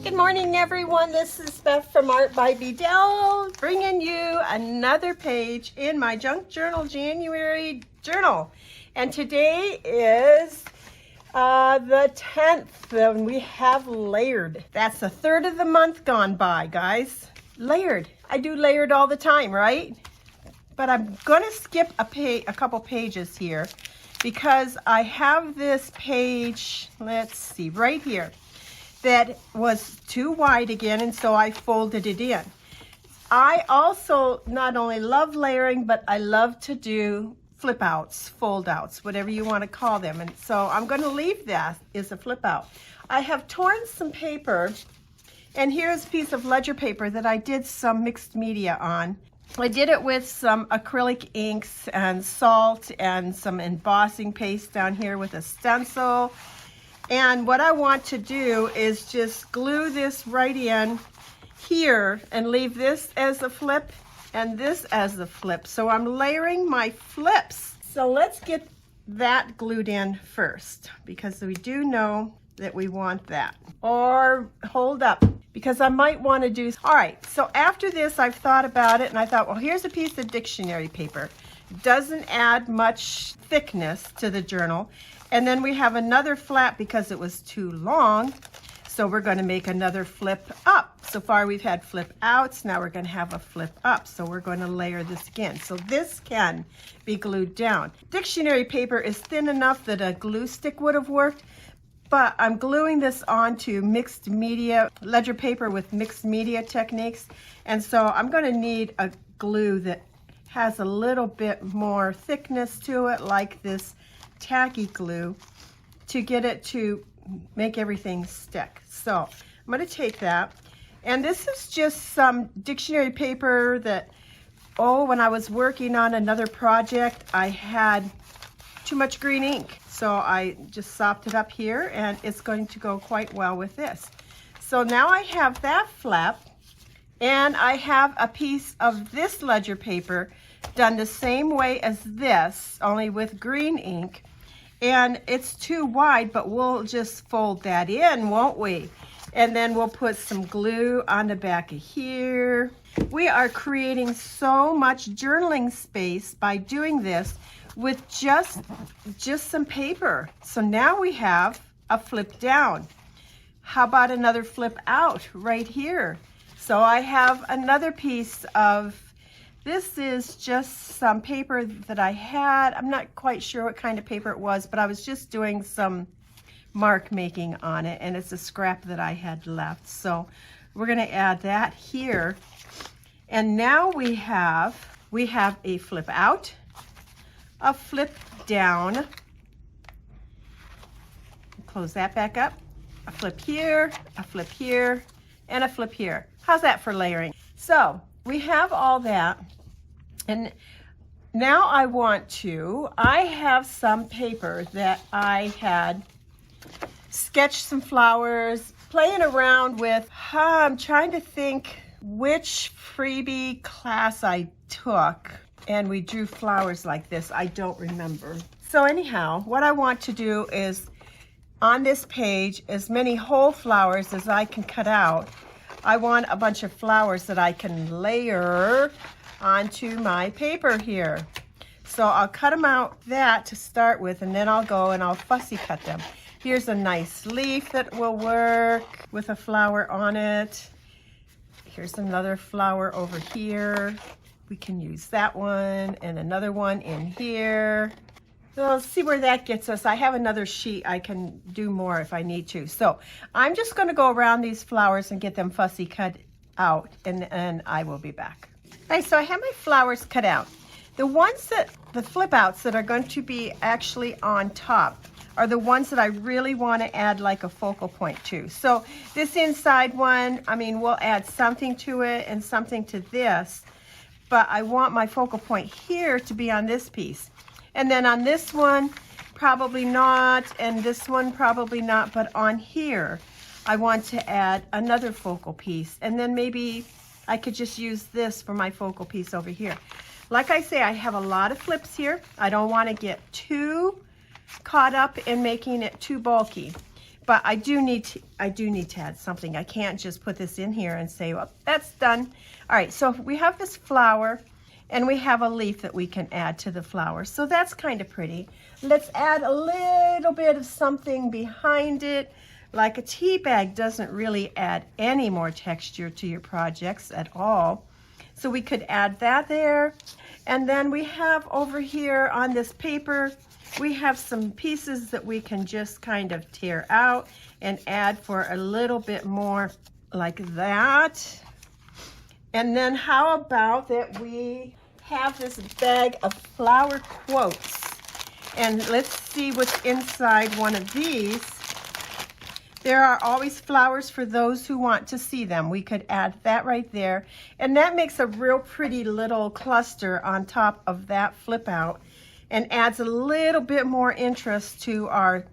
Good morning, everyone. This is Beth from Art by Bedell, bringing you another page in my Junk Journal January journal. And today is the 10th, and we have layered. That's a third of the month gone by, guys. Layered. I do layered all the time, right? But I'm gonna skip a couple pages here because I have this page, let's see, right here, that was too wide again, and so I folded it in. I also not only love layering, but I love to do flip outs, fold outs, whatever you want to call them. And so I'm going to leave that as a flip out. I have torn some paper, and here's a piece of ledger paper that I did some mixed media on. I did it with some acrylic inks and salt and some embossing paste down here with a stencil. And what I want to do is just glue this right in here and leave this as a flip and this as the flip. So I'm layering my flips. So let's get that glued in first, because we do know that we want that. Or hold up, because I might want to do, all right, so after this I've thought about it and I thought, well, here's a piece of dictionary paper. Doesn't add much thickness to the journal. And then we have another flap because it was too long. So we're going to make another flip up. So far we've had flip outs. Now we're going to have a flip up. So we're going to layer this again. So this can be glued down. Dictionary paper is thin enough that a glue stick would have worked. But I'm gluing this onto mixed media, ledger paper with mixed media techniques. And so I'm going to need a glue that has a little bit more thickness to it, like this tacky glue, to get it to make everything stick. So I'm going to take that, and this is just some dictionary paper that, when I was working on another project, I had too much green ink, so I just sopped it up here, and it's going to go quite well with this. So now I have that flap, and I have a piece of this ledger paper done the same way as this, only with green ink. And it's too wide, but we'll just fold that in, won't we? And then we'll put some glue on the back of here. We are creating so much journaling space by doing this with just some paper. So now we have a flip down. How about another flip out right here? So I have another piece of, this is just some paper that I had. I'm not quite sure what kind of paper it was, but I was just doing some mark making on it, and it's a scrap that I had left. So we're gonna add that here. And now we have a flip out, a flip down, close that back up, a flip here, and a flip here. How's that for layering? So we have all that, and now I have some paper that I had sketched some flowers, playing around with. I'm trying to think which freebie class I took, and we drew flowers like this. I don't remember. So anyhow, what I want to do is, on this page, as many whole flowers as I can cut out. I want a bunch of flowers that I can layer onto my paper here. So I'll cut them out that to start with, and then I'll go and I'll fussy cut them. Here's a nice leaf that will work with a flower on it. Here's another flower over here. We can use that one, and another one in here. So let's see where that gets us. I have another sheet. I can do more if I need to. So I'm just going to go around these flowers and get them fussy cut out, and I will be back. Okay, so I have my flowers cut out. The flip outs that are going to be actually on top are the ones that I really want to add like a focal point to. So this inside one, I mean, we'll add something to it and something to this, but I want my focal point here to be on this piece. And then on this one, probably not, and this one probably not, but on here, I want to add another focal piece. And then maybe I could just use this for my focal piece over here. Like I say, I have a lot of flips here. I don't want to get too caught up in making it too bulky. But I do need to add something. I can't just put this in here and say, well, that's done. All right, so we have this flower and we have a leaf that we can add to the flower. So that's kind of pretty. Let's add a little bit of something behind it. Like a tea bag doesn't really add any more texture to your projects at all. So we could add that there. And then we have over here on this paper, we have some pieces that we can just kind of tear out and add for a little bit more like that. And then how about that we have this bag of flower quotes. And let's see what's inside one of these. There are always flowers for those who want to see them. We could add that right there. And that makes a real pretty little cluster on top of that flip out and adds a little bit more interest to our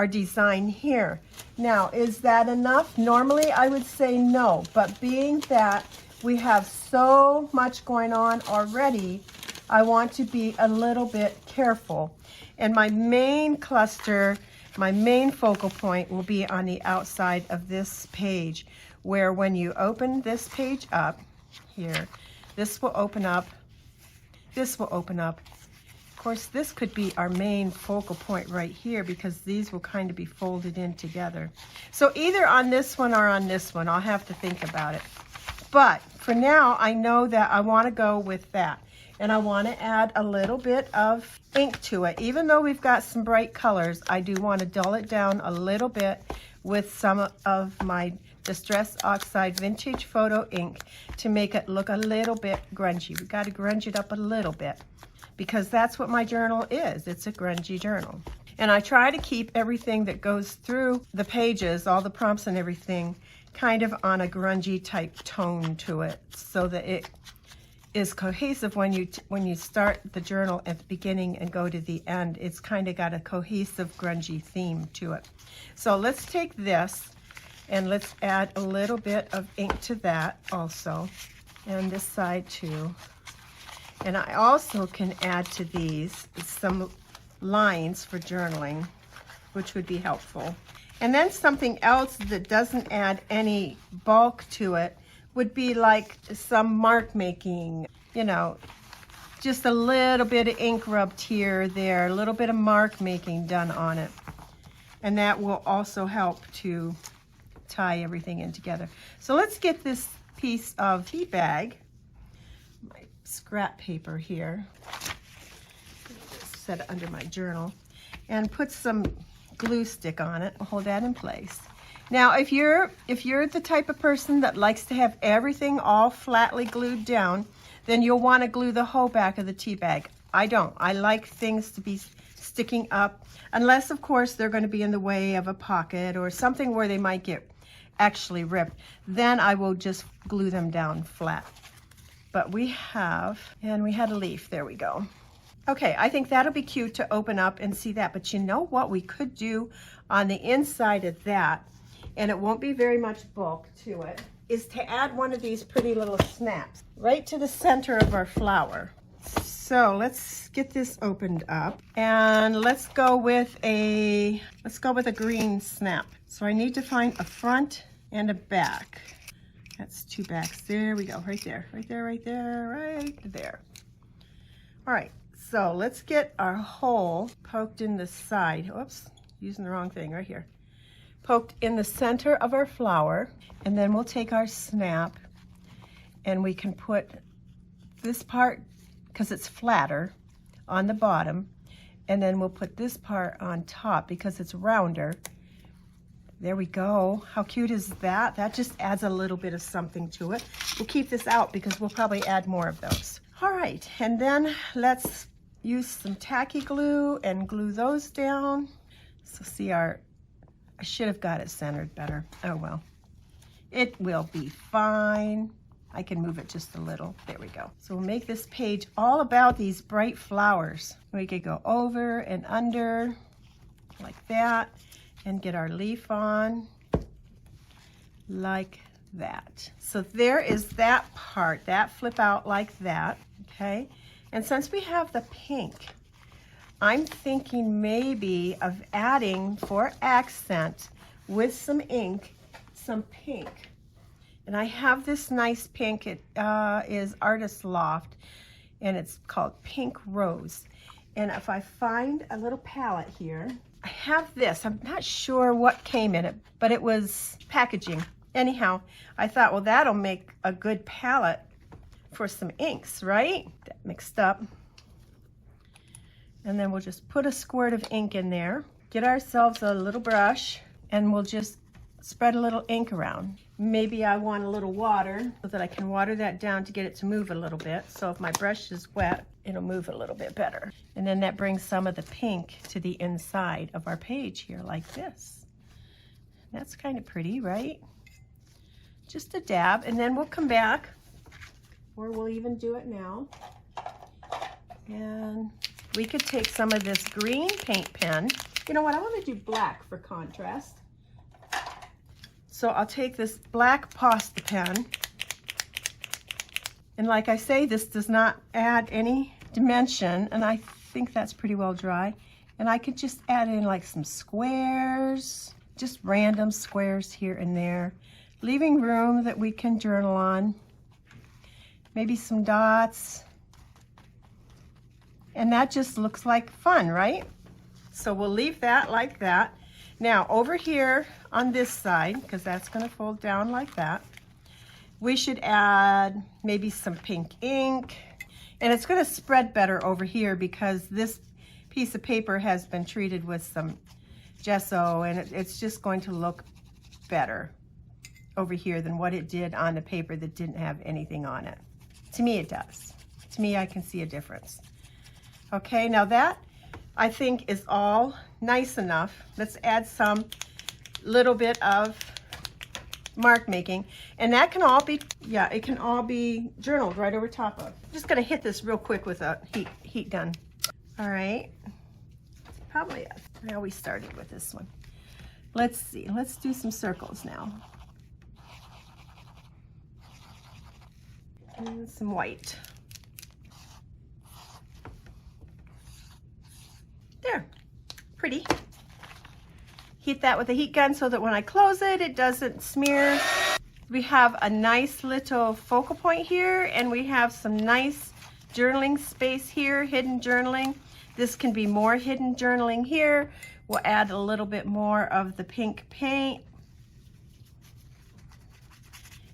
design here. Now, is that enough? Normally I would say no, but being that we have so much going on already, I want to be a little bit careful. And my main cluster, my main focal point will be on the outside of this page, where when you open this page up here, this will open up, this will open up. Of course, this could be our main focal point right here because these will kind of be folded in together. So either on this one or on this one, I'll have to think about it. But for now, I know that I want to go with that. And I want to add a little bit of ink to it. Even though we've got some bright colors, I do want to dull it down a little bit with some of my Distress Oxide Vintage Photo ink to make it look a little bit grungy. We've got to grunge it up a little bit because that's what my journal is. It's a grungy journal. And I try to keep everything that goes through the pages, all the prompts and everything, kind of on a grungy type tone to it so that it is cohesive when you start the journal at the beginning and go to the end. It's kind of got a cohesive grungy theme to it. So let's take this and let's add a little bit of ink to that also, and this side too. And I also can add to these some lines for journaling, which would be helpful. And then something else that doesn't add any bulk to it would be like some mark making, you know, just a little bit of ink rubbed here, there, a little bit of mark making done on it. And that will also help to tie everything in together. So let's get this piece of tea bag, my scrap paper here, just set it under my journal, and put some glue stick on it, hold that in place. Now, if you're the type of person that likes to have everything all flatly glued down, then you'll want to glue the whole back of the tea bag. I don't. I like things to be sticking up, unless, of course, they're going to be in the way of a pocket or something where they might get actually ripped. Then I will just glue them down flat. But we have, and we had a leaf. There we go. Okay, I think that'll be cute to open up and see that. But you know what we could do on the inside of that, and it won't be very much bulk to it, is to add one of these pretty little snaps right to the center of our flower. So let's get this opened up, and let's go with a green snap. So I need to find a front and a back. That's two backs. There we go, right there, right there, right there, right there. All right, so let's get our hole poked in the side. Oops, using the wrong thing right here. Poked in the center of our flower, and then we'll take our snap and we can put this part, because it's flatter, on the bottom, and then we'll put this part on top because it's rounder. There we go. How cute is that? That just adds a little bit of something to it. We'll keep this out because we'll probably add more of those. All right, and then let's use some tacky glue and glue those down. So see I should have got it centered better. Oh well, it will be fine. I can move it just a little. There we go. So we'll make this page all about these bright flowers. We could go over and under like that and get our leaf on like that. So there is that part, that flip out like that, okay? And since we have the pink, I'm thinking maybe of adding, for accent, with some ink, some pink. And I have this nice pink. It is Artist Loft, and it's called Pink Rose. And if I find a little palette here, I have this. I'm not sure what came in it, but it was packaging. Anyhow, I thought, well, that'll make a good palette for some inks, right? That mixed up. And then we'll just put a squirt of ink in there, get ourselves a little brush, and we'll just spread a little ink around. Maybe I want a little water so that I can water that down to get it to move a little bit. So if my brush is wet, it'll move a little bit better. And then that brings some of the pink to the inside of our page here, like this. That's kind of pretty, right? Just a dab, and then we'll come back, or we'll even do it now. And we could take some of this green paint pen. You know what, I want to do black for contrast. So I'll take this black pasta pen. And like I say, this does not add any dimension, and I think that's pretty well dry. And I could just add in like some squares, just random squares here and there, leaving room that we can journal on. Maybe some dots. And that just looks like fun, right? So we'll leave that like that. Now over here on this side, because that's going to fold down like that, we should add maybe some pink ink. And it's going to spread better over here because this piece of paper has been treated with some gesso, and it's just going to look better over here than what it did on the paper that didn't have anything on it. To me it does. To me, I can see a difference. Okay, now that I think is all nice enough. Let's add some little bit of mark making, and that can all be, yeah, it can all be journaled right over top of. I'm just gonna hit this real quick with a heat gun. All right, probably, I always started with this one. Let's see, let's do some circles now. And some white. There, pretty. Heat that with a heat gun so that when I close it, it doesn't smear. We have a nice little focal point here, and we have some nice journaling space here, hidden journaling. This can be more hidden journaling here. We'll add a little bit more of the pink paint.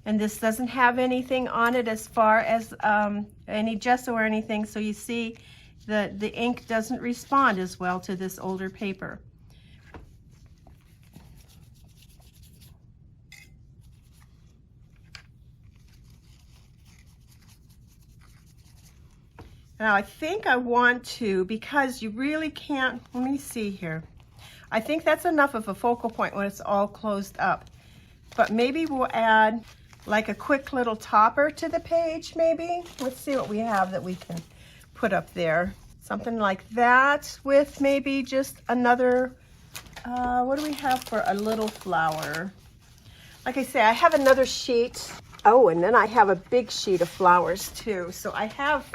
And this doesn't have anything on it as far as any gesso or anything, so you see the ink doesn't respond as well to this older paper. Now I think I want to, because you really can't, let me see here. I think that's enough of a focal point when it's all closed up. But maybe we'll add like a quick little topper to the page, maybe. Let's see what we have that we can put up there. Something like that with maybe just another, what do we have for a little flower? Like I say, I have another sheet. Oh, and then I have a big sheet of flowers too. So I have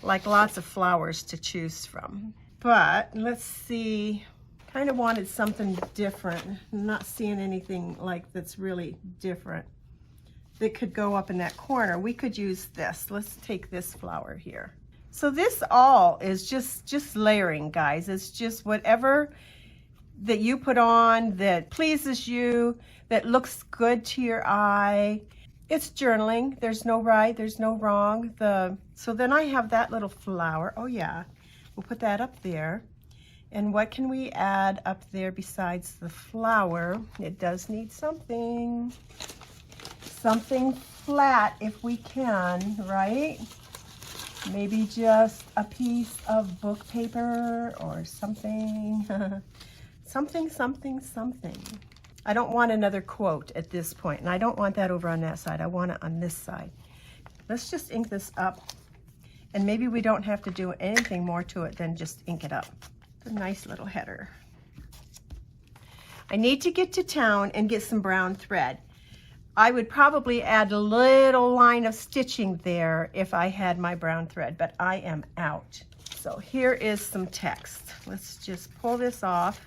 like lots of flowers to choose from. But let's see, kind of wanted something different. I'm not seeing anything like that's really different that could go up in that corner. We could use this. Let's take this flower here. So this all is just layering, guys. It's just whatever that you put on that pleases you, that looks good to your eye. It's journaling. There's no right, there's no wrong. So then I have that little flower. Oh yeah, we'll put that up there. And what can we add up there besides the flower? It does need something flat if we can, right? Maybe just a piece of book paper or something. something. I don't want another quote at this point, and I don't want that over on that side. I want it on this side. Let's just ink this up, and maybe we don't have to do anything more to it than just ink it up. It's a nice little header. I need to get to town and get some brown thread. I would probably add a little line of stitching there if I had my brown thread, but I am out. So here is some text. Let's just pull this off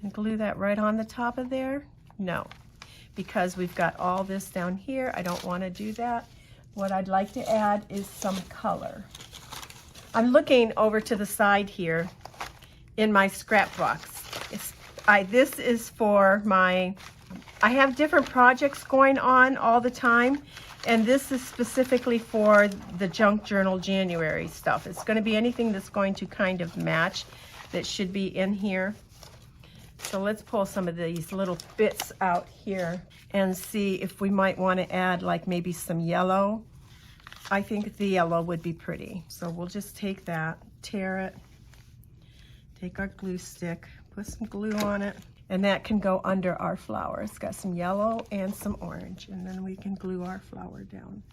and glue that right on the top of there. No, because we've got all this down here. I don't want to do that. What I'd like to add is some color. I'm looking over to the side here in my scrap box. This is for I have different projects going on all the time, and this is specifically for the Junk Journal January stuff. It's going to be anything that's going to kind of match that should be in here. So let's pull some of these little bits out here and see if we might want to add like maybe some yellow. I think the yellow would be pretty. So we'll just take that, tear it, take our glue stick, put some glue on it, and that can go under our flower. It's got some yellow and some orange, and then we can glue our flower down.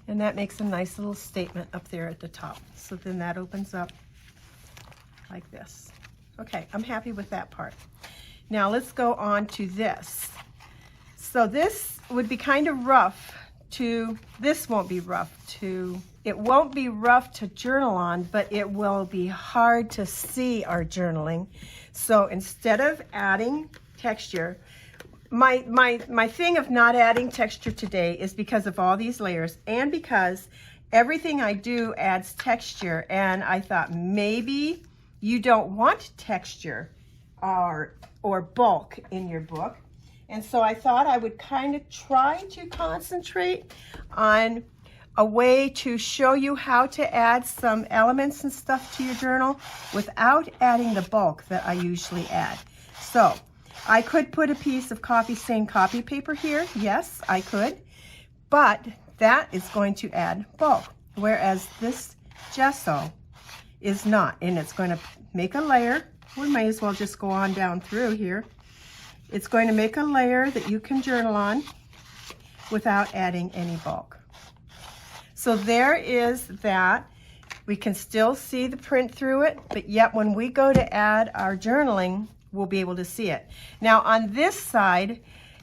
And that makes a nice little statement up there at the top. So then that opens up like this. Okay, I'm happy with that part. Now let's go on to this. So this would be kind of rough to, this won't be rough to, it won't be rough to journal on, but it will be hard to see our journaling. So instead of adding texture, my thing of not adding texture today is because of all these layers and because everything I do adds texture, and I thought maybe you don't want texture or bulk in your book. And so I thought I would kind of try to concentrate on a way to show you how to add some elements and stuff to your journal without adding the bulk that I usually add. So I could put a piece of coffee stained copy paper here. Yes, I could, but that is going to add bulk, whereas this gesso is not, and it's going to make a layer. We may as well just go on down through here. It's going to make a layer that you can journal on without adding any bulk. So there is that. We can still see the print through it, but yet when we go to add our journaling, we'll be able to see it. Now on this side,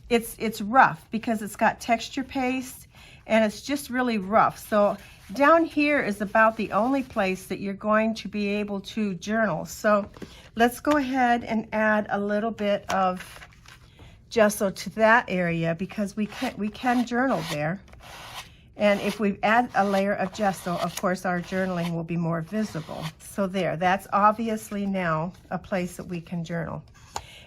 it's rough because it's got texture paste and it's just really rough. So down here is about the only place that you're going to be able to journal. So let's go ahead and add a little bit of gesso to that area because we can journal there. And if we add a layer of gesso, of course our journaling will be more visible. So there, that's obviously now a place that we can journal.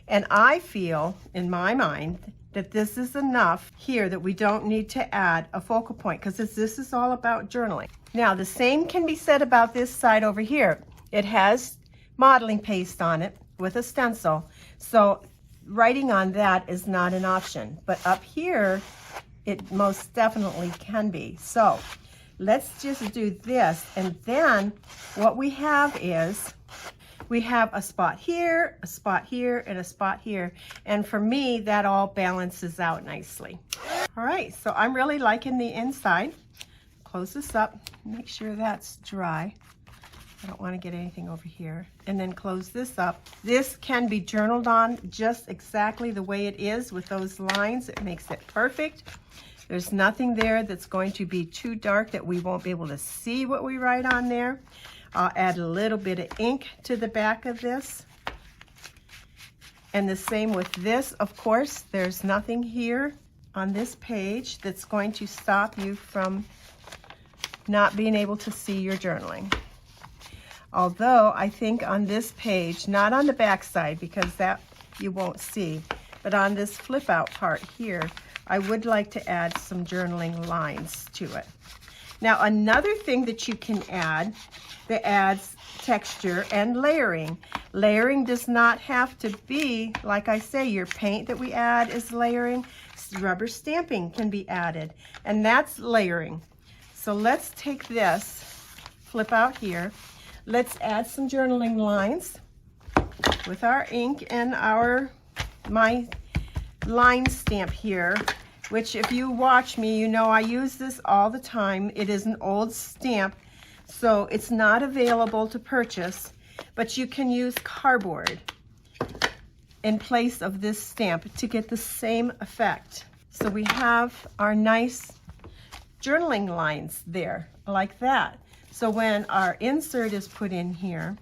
And I feel in my mind that this is enough here, that we don't need to add a focal point because this is all about journaling. Now the same can be said about this side over here. It has modeling paste on it with a stencil. So writing on that is not an option, but up here it most definitely can be. So let's just do this, and then what we have is we have a spot here, a spot here, and a spot here, and for me that all balances out nicely. All right, so I'm really liking the inside. Close this up, make sure that's dry. I don't want to get anything over here. And then close this up. This can be journaled on just exactly the way it is with those lines. It makes it perfect. There's nothing there that's going to be too dark that we won't be able to see what we write on there. I'll add a little bit of ink to the back of this. And the same with this, of course. There's nothing here on this page that's going to stop you from not being able to see your journaling. Although I think on this page, not on the back side because that you won't see, but on this flip out part here, I would like to add some journaling lines to it. Now another thing that you can add that adds texture and layering. Layering does not have to be, like I say, your paint that we add is layering. Rubber stamping can be added, and that's layering. So let's take this, flip out here. Let's add some journaling lines with our ink and my line stamp here, which if you watch me, you know I use this all the time. It is an old stamp, so it's not available to purchase, but you can use cardboard in place of this stamp to get the same effect. So we have our nice journaling lines there like that. So when our insert is put in here,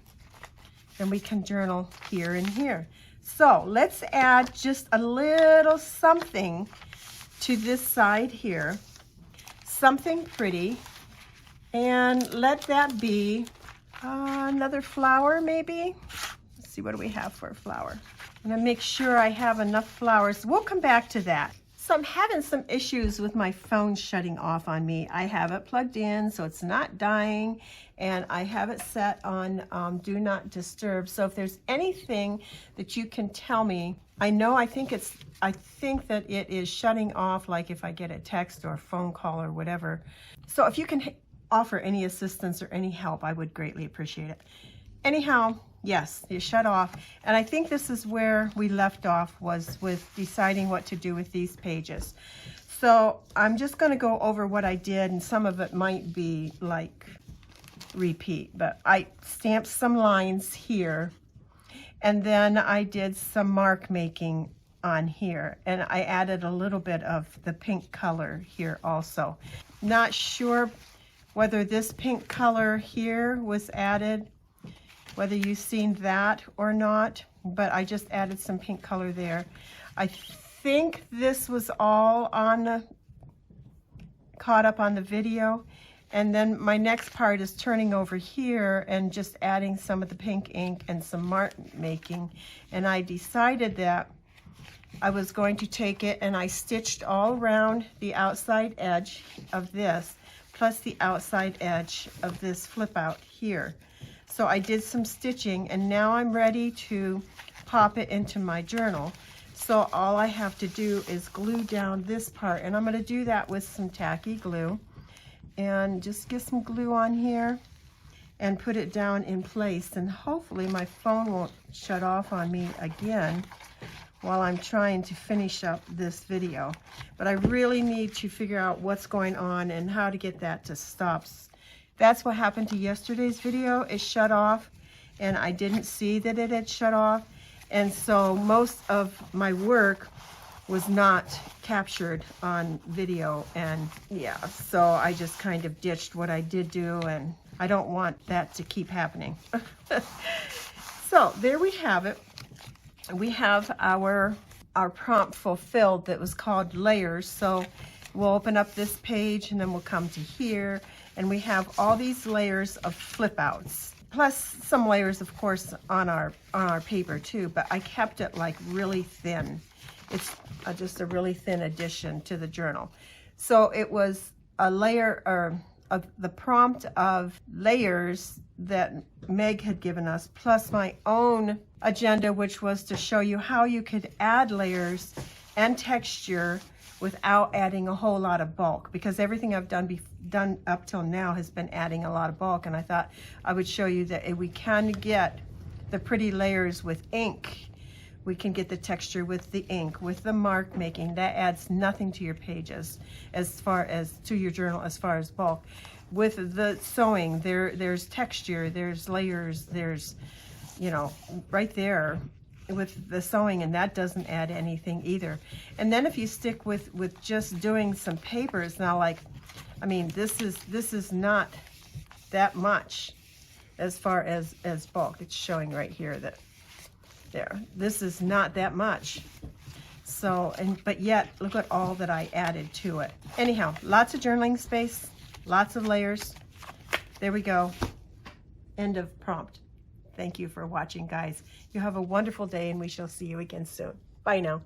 then we can journal here and here. So let's add just a little something to this side here, something pretty, and let that be another flower maybe. Let's see, what do we have for a flower? I'm gonna make sure I have enough flowers. We'll come back to that. So I'm having some issues with my phone shutting off on me. I have it plugged in so it's not dying, and I have it set on do not disturb. So if there's anything that you can tell me, I think that it is shutting off, like if I get a text or a phone call or whatever. So if you can offer any assistance or any help, I would greatly appreciate it. Anyhow, yes, you shut off. And I think this is where we left off, was with deciding what to do with these pages. So I'm just going to go over what I did, and some of it might be like repeat, but I stamped some lines here, and then I did some mark making on here, and I added a little bit of the pink color here also. Not sure whether this pink color here was added, whether you've seen that or not, but I just added some pink color there. I think this was all caught up on the video. And then my next part is turning over here and just adding some of the pink ink and some mark making. And I decided that I was going to take it, and I stitched all around the outside edge of this, plus the outside edge of this flip out here. So I did some stitching, and now I'm ready to pop it into my journal. So all I have to do is glue down this part, and I'm going to do that with some tacky glue, and just get some glue on here and put it down in place, and hopefully my phone won't shut off on me again while I'm trying to finish up this video. But I really need to figure out what's going on and how to get that to stop. That's what happened to yesterday's video. It shut off, and I didn't see that it had shut off. And so most of my work was not captured on video. And yeah, so I just kind of ditched what I did do, and I don't want that to keep happening. So there we have it. We have our prompt fulfilled that was called layers. So we'll open up this page, and then we'll come to here. And we have all these layers of flip outs, plus some layers, of course, on our paper too, but I kept it like really thin. It's just a really thin addition to the journal. So it was a layer, or the prompt of layers that Meg had given us, plus my own agenda, which was to show you how you could add layers and texture without adding a whole lot of bulk, because everything I've done up till now has been adding a lot of bulk, and I thought I would show you that if we can get the pretty layers with ink, we can get the texture with the ink, with the mark making. That adds nothing to your pages as far as to your journal as far as bulk. With the sewing, there's texture, there's layers, there's, you know, right there with the sewing, and that doesn't add anything either. And then if you stick with just doing some papers, now, like, I mean, this is not that much as far as bulk. It's showing right here that there, this is not that much. So, but yet look at all that I added to it. Anyhow, lots of journaling space, lots of layers. There we go. End of prompt. Thank you for watching, guys. You have a wonderful day, and we shall see you again soon. Bye now.